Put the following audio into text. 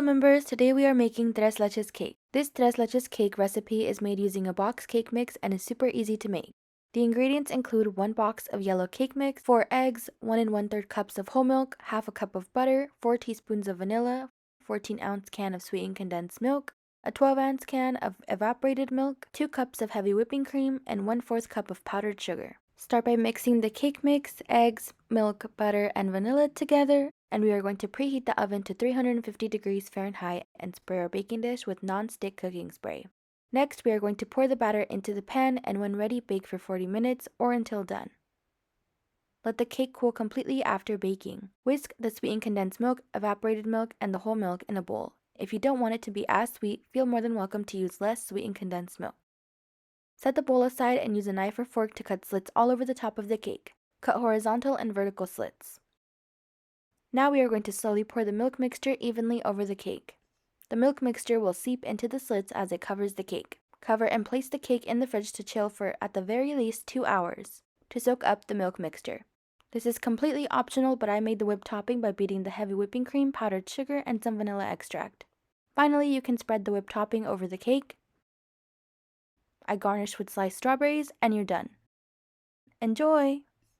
members, today we are making tres leches cake. This tres leches cake recipe is made using a box cake mix and is super easy to make. The ingredients include 1 box of yellow cake mix, 4 eggs, 1 1/3 cups of whole milk, half a cup of butter, 4 teaspoons of vanilla, 14-ounce can of sweetened condensed milk, a 12-ounce can of evaporated milk, 2 cups of heavy whipping cream, and 1/4 cup of powdered sugar. Start by mixing the cake mix, eggs, milk, butter, and vanilla together, and we are going to preheat the oven to 350 degrees Fahrenheit and spray our baking dish with non-stick cooking spray. Next, we are going to pour the batter into the pan and when ready, bake for 40 minutes or until done. Let the cake cool completely after baking. Whisk the sweetened condensed milk, evaporated milk, and the whole milk in a bowl. If you don't want it to be as sweet, feel more than welcome to use less sweetened condensed milk. Set the bowl aside and use a knife or fork to cut slits all over the top of the cake. Cut horizontal and vertical slits. Now we are going to slowly pour the milk mixture evenly over the cake. The milk mixture will seep into the slits as it covers the cake. Cover and place the cake in the fridge to chill for at the very least 2 hours to soak up the milk mixture. This is completely optional, but I made the whipped topping by beating the heavy whipping cream, powdered sugar, and some vanilla extract. Finally, you can spread the whipped topping over the cake. I garnish with sliced strawberries, and you're done. Enjoy!